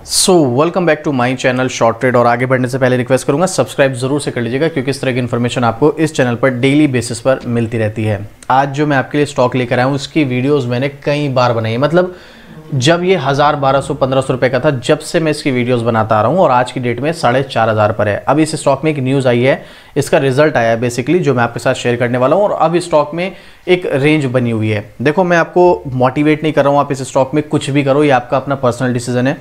Welcome back to my channel short trade. और आगे बढ़ने से पहले रिक्वेस्ट करूंगा सब्सक्राइब जरूर से कर लीजिएगा, क्योंकि इस तरह की इन्फॉर्मेशन आपको इस चैनल पर डेली बेसिस पर मिलती रहती है। आज जो मैं आपके लिए स्टॉक लेकर आया हूँ उसकी वीडियोस मैंने कई बार बनाई है, मतलब जब ये 1000, 1200, 1500 रुपए का था, जब से मैं इसकी वीडियोस बनाता आ रहा हूँ और आज की डेट में 4500 पर है। अब इस स्टॉक में एक न्यूज़ आई है, इसका रिजल्ट आया है बेसिकली, जो मैं आपके साथ शेयर करने वाला हूँ। और अब इस स्टॉक में एक रेंज बनी हुई है। देखो, मैं आपको मोटिवेट नहीं कर रहा हूँ आप इस स्टॉक में कुछ भी करो, ये आपका अपना पर्सनल डिसीजन है,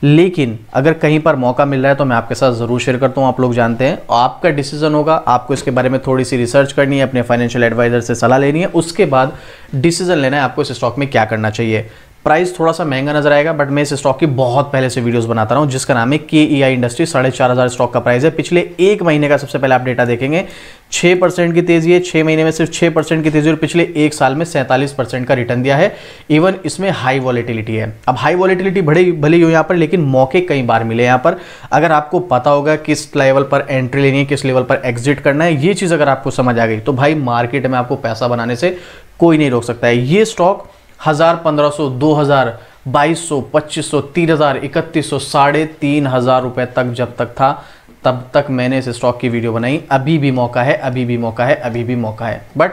लेकिन अगर कहीं पर मौका मिल रहा है तो मैं आपके साथ ज़रूर शेयर करता हूँ। आप लोग जानते हैं, आपका डिसीजन होगा, आपको इसके बारे में थोड़ी सी रिसर्च करनी है, अपने फाइनेंशियल एडवाइजर से सलाह लेनी है, उसके बाद डिसीजन लेना है आपको इस स्टॉक में क्या करना चाहिए। प्राइस थोड़ा सा महंगा नजर आएगा, बट मैं इस स्टॉक की बहुत पहले से वीडियोस बनाता रहा हूं, जिसका नाम है KEI इंडस्ट्री। 4500 स्टॉक का प्राइस है। पिछले एक महीने का सबसे पहले आप डेटा देखेंगे, 6% की तेजी है। 6 महीने में सिर्फ 6% की तेजी, और पिछले एक साल में 47% का रिटर्न दिया है। इवन इसमें हाई वॉलेटिलिटी है। अब हाई वॉलेटिलिटी भले ही हो यहाँ पर, लेकिन मौके कई बार मिले यहाँ पर। अगर आपको पता होगा किस लेवल पर एंट्री लेनी है, किस लेवल पर एग्जिट करना है, ये चीज अगर आपको समझ आ गई तो भाई मार्केट में आपको पैसा बनाने से कोई नहीं रोक सकता है। ये स्टॉक 1000, 1500, 2000, 2200, 2500, 3000, 3100, 3500 रुपए तक जब तक था, तब तक मैंने इस स्टॉक की वीडियो बनाई। अभी भी मौका है, अभी भी मौका है, अभी भी मौका है। बट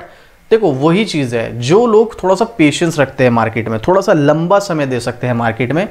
देखो, वही चीज है, जो लोग थोड़ा सा पेशेंस रखते हैं मार्केट में, थोड़ा सा लंबा समय दे सकते हैं मार्केट में,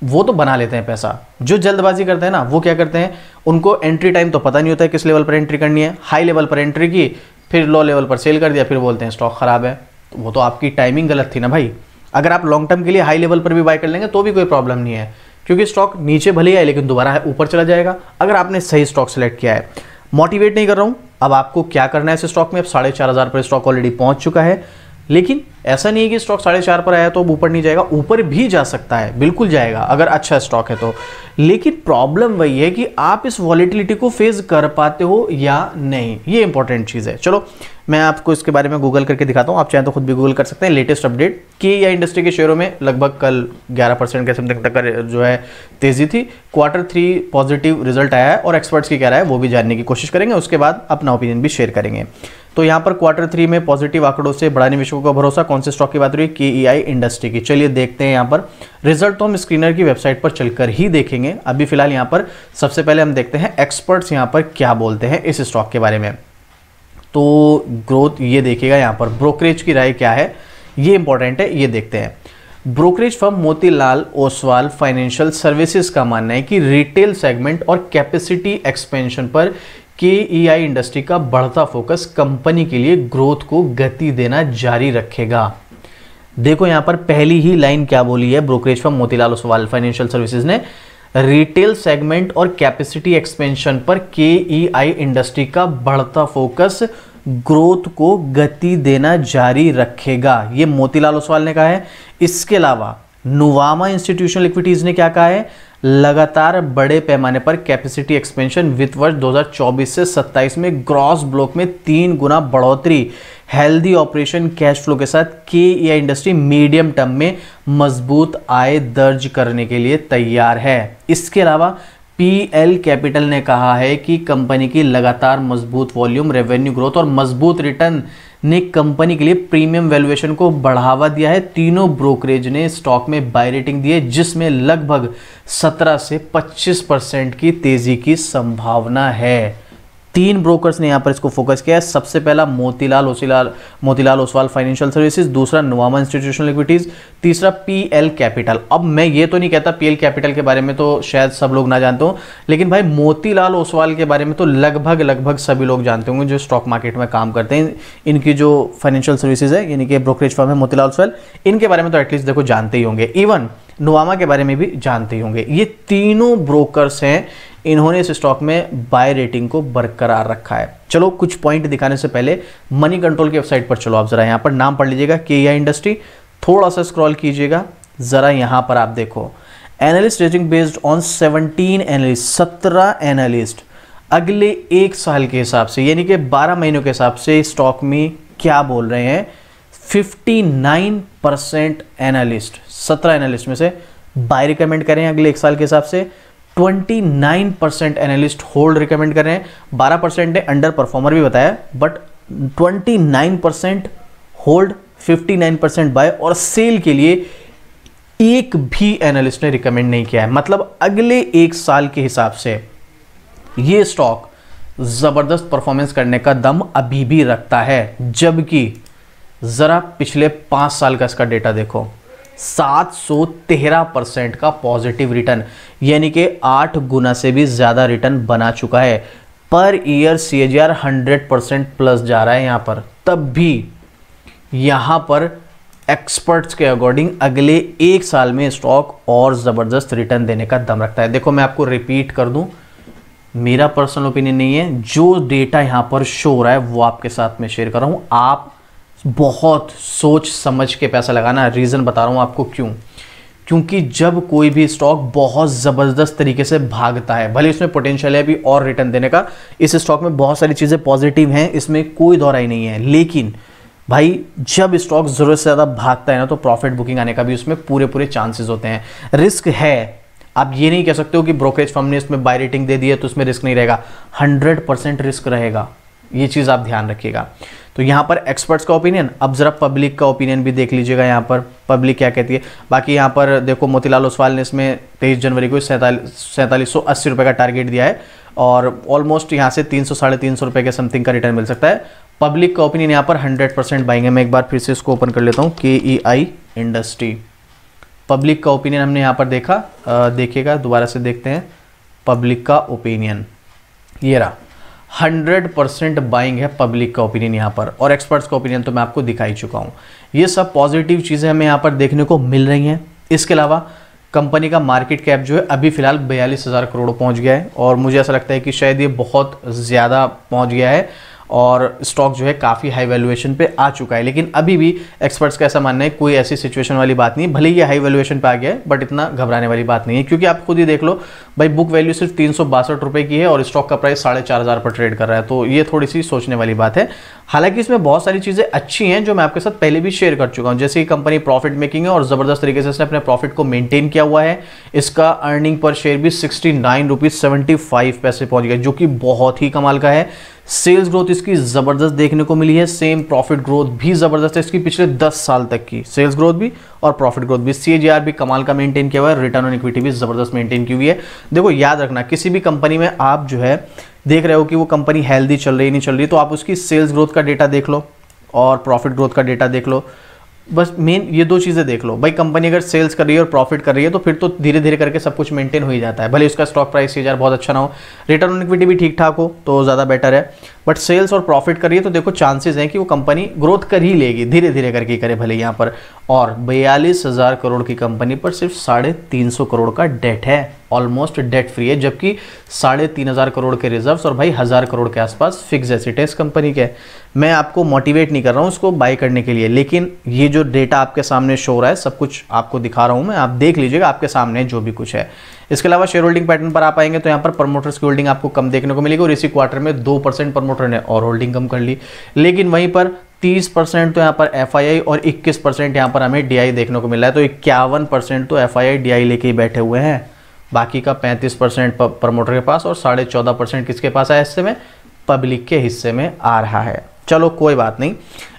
वो तो बना लेते हैं पैसा। जो जल्दबाजी करते हैं ना, वो क्या करते हैं, उनको एंट्री टाइम तो पता नहीं होता है किस लेवल पर एंट्री करनी है। हाई लेवल पर एंट्री की, फिर लो लेवल पर सेल कर दिया, फिर बोलते हैं स्टॉक खराब है। वो तो आपकी टाइमिंग गलत थी ना भाई। अगर आप लॉन्ग टर्म के लिए हाई लेवल पर भी बाय कर लेंगे तो भी कोई प्रॉब्लम नहीं है, क्योंकि स्टॉक नीचे भले ही आए लेकिन दोबारा ऊपर चला जाएगा, अगर आपने सही स्टॉक सेलेक्ट किया है। मोटिवेट नहीं कर रहा हूं, अब आपको क्या करना है इस स्टॉक में। अब 4500 पर स्टॉक ऑलरेडी पहुंच चुका है, लेकिन ऐसा नहीं है कि स्टॉक 4.5 पर आया तो अब ऊपर नहीं जाएगा, ऊपर भी जा सकता है, बिल्कुल जाएगा अगर अच्छा स्टॉक है तो। लेकिन प्रॉब्लम वही है कि आप इस वॉलेटिलिटी को फेस कर पाते हो या नहीं, ये इंपॉर्टेंट चीज है। चलो मैं आपको इसके बारे में गूगल करके दिखाता हूं, आप चाहें तो खुद भी गूगल कर सकते हैं। लेटेस्ट अपडेट, KEI इंडस्ट्री के शेयरों में लगभग कल 11% के समथिंग तक जो है तेजी थी। Q3 पॉजिटिव रिजल्ट आया है, और एक्सपर्ट्स की क्या राय है वो भी जानने की कोशिश करेंगे, उसके बाद अपना ओपिनियन भी शेयर करेंगे। तो यहाँ पर Q3 में पॉजिटिव आंकड़ों से बड़ा निवेशकों का भरोसा, कौन से स्टॉक की बात हो रही है, KEI इंडस्ट्री की। चलिए देखते हैं यहाँ पर रिजल्ट, तो हम स्क्रीनर की वेबसाइट पर चलकर ही देखेंगे। अभी फिलहाल यहाँ पर सबसे पहले हम देखते हैं एक्सपर्ट्स यहाँ पर क्या बोलते हैं इस स्टॉक के बारे में। तो ग्रोथ ये देखिएगा, यहाँ पर ब्रोकरेज की राय क्या है, ये इंपॉर्टेंट है, ये देखते हैं। Brokerage firm Motilal Oswal financial services का मानना है कि रिटेल सेगमेंट और कैपेसिटी एक्सपेंशन पर KEI इंडस्ट्री का बढ़ता फोकस कंपनी के लिए ग्रोथ को गति देना जारी रखेगा। देखो यहाँ पर पहली ही लाइन क्या बोली है brokerage firm Motilal Oswal financial services ने, रिटेल सेगमेंट और कैपेसिटी एक्सपेंशन पर KEI इंडस्ट्री का बढ़ता फोकस ग्रोथ को गति देना जारी रखेगा, ये मोतीलाल ओसवाल ने कहा है। इसके अलावा नुवामा इंस्टीट्यूशनल इक्विटीज ने क्या कहा है, लगातार बड़े पैमाने पर कैपेसिटी एक्सपेंशन वित्त वर्ष 2024 से 27 में ग्रॉस ब्लॉक में 3 गुना बढ़ोतरी, हेल्दी ऑपरेशन कैश फ्लो के साथ KEI इंडस्ट्री मीडियम टर्म में मजबूत आय दर्ज करने के लिए तैयार है। इसके अलावा PL कैपिटल ने कहा है कि कंपनी की लगातार मजबूत वॉल्यूम, रेवेन्यू ग्रोथ और मजबूत रिटर्न ने कंपनी के लिए प्रीमियम वैल्यूएशन को बढ़ावा दिया है। तीनों ब्रोकरेज ने स्टॉक में बाय रेटिंग दी है, जिसमें लगभग 17 से 25% की तेजी की संभावना है। 3 ब्रोकर्स ने यहां पर इसको फोकस किया है। सबसे पहला मोतीलाल ओसवाल फाइनेंशियल सर्विसेज, दूसरा नुवामा इंस्टीट्यूशनल इक्विटीज, तीसरा PL कैपिटल। अब मैं ये तो नहीं कहता PL कैपिटल के बारे में तो शायद सब लोग ना जानते हो, लेकिन भाई मोतीलाल ओसवाल के बारे में तो लगभग सभी लोग जानते होंगे जो स्टॉक मार्केट में काम करते हैं। इनकी जो फाइनेंशियल सर्विसेज है, यानी कि ब्रोकरेज फर्म है मोतीलाल ओसवाल, इनके बारे में तो एटलीस्ट देखो जानते ही होंगे। इवन नुवामा के बारे में भी जानते ही होंगे। ये तीनों ब्रोकर्स हैं, इन्होंने इस स्टॉक में बाय रेटिंग को बरकरार रखा है। चलो कुछ पॉइंट दिखाने से पहले मनी कंट्रोल की वेबसाइट पर चलो, आप जरा यहां पर नाम पढ़ लीजिएगा KEI इंडस्ट्री, थोड़ा सा स्क्रॉल कीजिएगा, जरा यहां पर आप देखो analyst rating based on 17 analyst, 17 analyst अगले एक साल के हिसाब से, यानी कि 12 महीनों के हिसाब से स्टॉक में क्या बोल रहे हैं। 59% एनालिस्ट, 17 एनालिस्ट में से बाय रिकमेंड करें अगले एक साल के हिसाब से। 29% एनालिस्ट होल्ड रिकमेंड कर रहे हैं। 12% ने अंडर परफॉर्मर भी बताया, बट 29% होल्ड, 59% बाय, और सेल के लिए एक भी एनालिस्ट ने रिकमेंड नहीं किया है। मतलब अगले एक साल के हिसाब से ये स्टॉक जबरदस्त परफॉर्मेंस करने का दम अभी भी रखता है, जबकि जरा पिछले 5 साल का इसका डेटा देखो, 713% का पॉजिटिव रिटर्न, यानी कि 8 गुना से भी ज्यादा रिटर्न बना चुका है। पर ईयर CAGR 100% प्लस जा रहा है यहां पर। तब भी यहां पर एक्सपर्ट्स के अकॉर्डिंग अगले एक साल में स्टॉक और जबरदस्त रिटर्न देने का दम रखता है। देखो मैं आपको रिपीट कर दूं, मेरा पर्सनल ओपिनियन नहीं है, जो डेटा यहां पर शो हो रहा है वो आपके साथ में शेयर कर रहा हूं। आप बहुत सोच समझ के पैसा लगाना। रीजन बता रहा हूं आपको क्यों। क्योंकि जब कोई भी स्टॉक बहुत जबरदस्त तरीके से भागता है, भले इसमें पोटेंशियल है अभी और रिटर्न देने का, इस स्टॉक में बहुत सारी चीजें पॉजिटिव हैं, इसमें कोई दौरा ही नहीं है, लेकिन भाई जब स्टॉक जरूरत से ज्यादा भागता है ना, तो प्रॉफिट बुकिंग आने का भी उसमें पूरे चांसेस होते हैं। रिस्क है, आप ये नहीं कह सकते हो कि ब्रोकरेज फर्म ने इसमें बाय रेटिंग दे दी है तो उसमें रिस्क नहीं रहेगा। 100% रिस्क रहेगा, ये चीज आप ध्यान रखिएगा। तो यहां पर एक्सपर्ट्स का ओपिनियन, अब जरा पब्लिक का ओपिनियन भी देख लीजिएगा। यहां पर पब्लिक क्या कहती है। बाकी यहां पर देखो मोतीलाल ओसवाल ने इसमें 23 जनवरी को 4780 रुपए का टारगेट दिया है और ऑलमोस्ट यहां से 300 साढ़े 300 रुपए के समथिंग का रिटर्न मिल सकता है। पब्लिक का ओपिनियन यहां पर 100% बाइंग है। मैं एक बार फिर से इसको ओपन कर लेता हूं, KEI इंडस्ट्री। पब्लिक का ओपिनियन हमने यहां पर देखा, देखिएगा दोबारा से देखते हैं पब्लिक का ओपिनियन, ये रहा 100% बाइंग है पब्लिक का ओपिनियन यहाँ पर, और एक्सपर्ट्स का ओपिनियन तो मैं आपको दिखा ही चुका हूँ। ये सब पॉजिटिव चीज़ें हमें यहाँ पर देखने को मिल रही हैं। इसके अलावा कंपनी का मार्केट कैप जो है अभी फिलहाल 42,000 करोड़ पहुँच गया है, और मुझे ऐसा लगता है कि शायद ये बहुत ज़्यादा पहुँच गया है और स्टॉक जो है काफ़ी हाई वैल्यूएशन पे आ चुका है। लेकिन अभी भी एक्सपर्ट्स का ऐसा मानना है कोई ऐसी सिचुएशन वाली बात नहीं है, भले ये हाई वैल्यूएशन पे आ गया है बट इतना घबराने वाली बात नहीं है, क्योंकि आप खुद ही देख लो भाई, बुक वैल्यू सिर्फ 362 रुपए की है और स्टॉक का प्राइस 4,500 पर ट्रेड कर रहा है। तो ये थोड़ी सी सोचने वाली बात है। हालांकि इसमें बहुत सारी चीज़ें अच्छी हैं जो मैं आपके साथ पहले भी शेयर कर चुका हूँ, जैसे कि कंपनी प्रॉफिट मेकिंग है और ज़बरदस्त तरीके से इसने अपने प्रॉफिट को मेंटेन किया हुआ है। इसका अर्निंग पर शेयर भी 69.75 रुपये पहुंच गया, जो कि बहुत ही कमाल का है। सेल्स ग्रोथ इसकी ज़बरदस्त देखने को मिली है, सेम प्रॉफिट ग्रोथ भी ज़बरदस्त है इसकी पिछले 10 साल तक की, सेल्स ग्रोथ भी और प्रॉफिट ग्रोथ भी। CAGR भी कमाल का मेंटेन किया हुआ है, रिटर्न ऑन इक्विटी भी ज़बरदस्त मेंटेन की हुई है। देखो याद रखना, किसी भी कंपनी में आप जो है देख रहे हो कि वो कंपनी हेल्दी चल रही नहीं चल रही, तो आप उसकी सेल्स ग्रोथ का डेटा देख लो और प्रॉफिट ग्रोथ का डेटा देख लो, बस मेन ये दो चीज़ें देख लो। भाई कंपनी अगर सेल्स कर रही है और प्रॉफिट कर रही है तो फिर तो धीरे धीरे करके सब कुछ मेंटेन हो ही जाता है, भले उसका स्टॉक प्राइस CAGR बहुत अच्छा ना हो, रिटर्न ऑन इक्विटी भी ठीक ठाक हो तो ज़्यादा बेटर है। बट सेल्स और प्रॉफिट कर रही है तो देखो चांसेस हैं कि वो कंपनी ग्रोथ कर ही लेगी, धीरे धीरे करके करे भले यहाँ पर। और 42,000 करोड़ की कंपनी पर सिर्फ 350 करोड़ का डेट है, ऑलमोस्ट डेट फ्री है, जबकि 3,500 करोड़ के रिजर्व्स और भाई 1000 करोड़ के आसपास फिक्स एसेट है इस कंपनी के। मैं आपको मोटिवेट नहीं कर रहा हूँ इसको बाई करने के लिए, लेकिन ये जो डेटा आपके सामने शो हो रहा है, सब कुछ आपको दिखा रहा हूँ मैं, आप देख लीजिएगा आपके सामने जो भी कुछ है। इसके अलावा शेयर होल्डिंग पैटर्न पर आप आएंगे तो यहाँ पर प्रमोटर्स की होल्डिंग आपको कम देखने को मिलेगी, और इसी क्वार्टर में 2% प्रमोटर ने और होल्डिंग कम कर ली। लेकिन वहीं पर 30% तो यहाँ पर FII और 21% यहाँ पर हमें DI देखने को मिल रहा है। तो 51% तो FII DI लेके ही बैठे हुए हैं, बाकी का 35% प्रमोटर के पास और 14.5% किसके पास है हिस्से में, पब्लिक के हिस्से में आ रहा है। चलो कोई बात नहीं,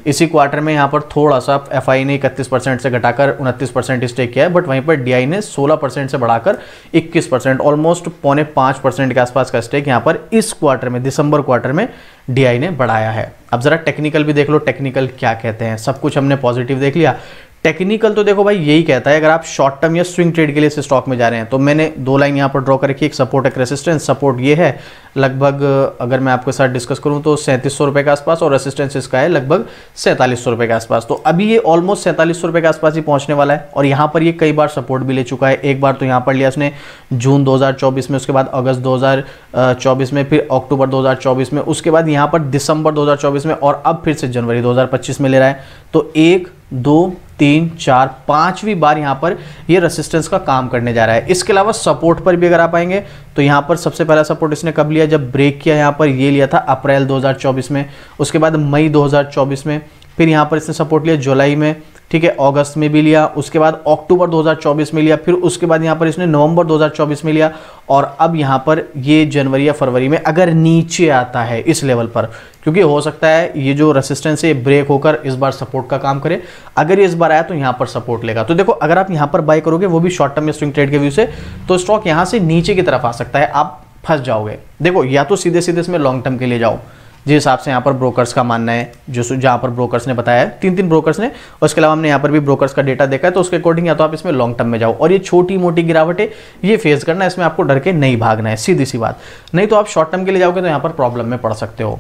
इसी क्वार्टर में यहाँ पर थोड़ा सा FII ने 31% से घटाकर 29% स्टेक किया है, बट वहीं पर DI ने 16% से बढ़ाकर 21%, ऑलमोस्ट 4.5% के आसपास का स्टेक यहाँ पर इस क्वार्टर में, दिसंबर क्वार्टर में DI ने बढ़ाया है। अब जरा टेक्निकल भी देख लो, टेक्निकल क्या कहते हैं। सब कुछ हमने पॉजिटिव देख लिया, टेक्निकल तो देखो भाई यही कहता है, अगर आप शॉर्ट टर्म या स्विंग ट्रेड के लिए इस स्टॉक में जा रहे हैं तो मैंने 2 लाइन यहाँ पर ड्रॉ कर रखी है, एक सपोर्ट एक रेसिस्टेंस। सपोर्ट ये है लगभग, अगर मैं आपके साथ डिस्कस करूँ तो 3700 रुपये के आसपास, और रेसिस्टेंस इसका है लगभग 4700 रुपये के आसपास। तो अभी ये ऑलमोस्ट 4700 रुपये के आसपास ही पहुँचने वाला है, और यहाँ पर ये कई बार सपोर्ट भी ले चुका है। एक बार तो यहाँ पर लिया उसने जून 2024 में, उसके बाद अगस्त 2024 में, फिर अक्टूबर 2024 में, उसके बाद यहाँ पर दिसंबर 2024 में, और अब फिर से जनवरी 2025 में ले रहा है। तो 1 2 3 4 5वीं बार यहाँ पर ये रेसिस्टेंस का काम करने जा रहा है। इसके अलावा सपोर्ट पर भी अगर आप आएंगे तो यहाँ पर सबसे पहला सपोर्ट इसने कब लिया, जब ब्रेक किया यहाँ पर, ये लिया था अप्रैल 2024 में, उसके बाद मई 2024 में, फिर यहाँ पर इसने सपोर्ट लिया जुलाई में, ठीक है, अगस्त में भी लिया, उसके बाद अक्टूबर 2024 में लिया, फिर उसके बाद यहाँ पर इसने नवंबर 2024 में लिया, और अब यहाँ पर ये जनवरी या फरवरी में अगर नीचे आता है इस लेवल पर, क्योंकि हो सकता है ये जो रेसिस्टेंस है ब्रेक होकर इस बार सपोर्ट का काम करे, अगर ये इस बार आया तो यहाँ पर सपोर्ट लेगा। तो देखो अगर आप यहाँ पर बाय करोगे वो भी शॉर्ट टर्म में स्विंग ट्रेड के व्यू से, तो स्टॉक यहाँ से नीचे की तरफ आ सकता है, आप फंस जाओगे। देखो या तो सीधे सीधे इसमें लॉन्ग टर्म के लिए जाओ, जिस हिसाब से यहाँ पर ब्रोकर्स का मानना है, जो जहाँ पर ब्रोकर्स ने बताया है, 3 ब्रोकर्स ने, और उसके अलावा हमने यहाँ पर भी ब्रोकर्स का डेटा देखा है, तो उसके अकॉर्डिंग या तो आप इसमें लॉन्ग टर्म में जाओ, और ये छोटी मोटी गिरावट है ये फेस करना है, इसमें आपको डर के नहीं भागना है, सीधी सी बात। नहीं तो आप शॉर्ट टर्म के लिए जाओगे तो यहाँ पर प्रॉब्लम में पड़ सकते हो।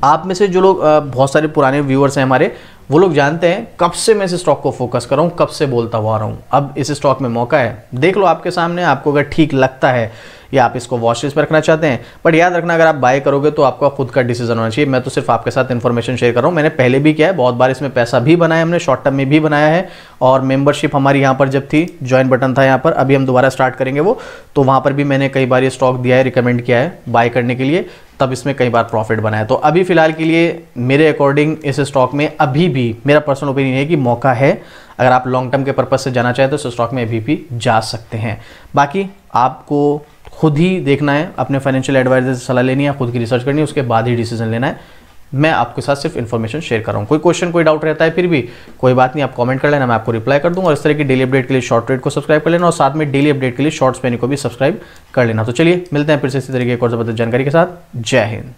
आप में से जो लोग बहुत सारे पुराने व्यूअर्स हैं हमारे, वो लोग जानते हैं कब से मैं इस स्टॉक को फोकस कर रहा हूँ, कब से बोलता हुआ आ रहा हूँ। अब इस स्टॉक में मौका है, देख लो आपके सामने, आपको अगर ठीक लगता है या आप इसको वॉच लिस्ट पर रखना चाहते हैं, बट याद रखना अगर आप बाय करोगे तो आपका खुद का डिसीजन होना चाहिए। मैं तो सिर्फ आपके साथ इन्फॉर्मेशन शेयर कर रहा हूँ, मैंने पहले भी किया है, बहुत बार इसमें पैसा भी बनाया हमने, शॉर्ट टर्म में भी बनाया है, और मेंबरशिप हमारी यहाँ पर जब थी, ज्वाइन बटन था यहाँ पर, अभी हम दोबारा स्टार्ट करेंगे वो, तो वहाँ पर भी मैंने कई बार ये स्टॉक दिया है, रिकमेंड किया है बाय करने के लिए, तब इसमें कई बार प्रॉफिट बनाया। तो अभी फिलहाल के लिए मेरे अकॉर्डिंग इस स्टॉक में अभी भी मेरा पर्सनल ओपिनियन है कि मौका है, अगर आप लॉन्ग टर्म के पर्पज से जाना चाहें तो इस स्टॉक में अभी भी जा सकते हैं। बाकी आपको खुद ही देखना है, अपने फाइनेंशियल एडवाइजर से सलाह लेनी है, खुद की रिसर्च करनी है, उसके बाद ही डिसीजन लेना है। मैं आपके साथ सिर्फ इन्फॉर्मेशन शेयर कर रहा हूँ। कोई क्वेश्चन कोई डाउट रहता है फिर भी कोई बात नहीं, आप कमेंट कर लेना, मैं आपको रिप्लाई कर दूंगा। और इस तरह की डेली अपडेट के लिए शॉर्ट ट्रेड को सब्सक्राइब कर लेना, और साथ में डेली अपडेट के लिए शॉर्ट्स पेनी को भी सब्सक्राइब कर लेना। तो चलिए मिलते हैं फिर से इसी तरीके की और जबरदस्त जानकारी के साथ। जय हिंद।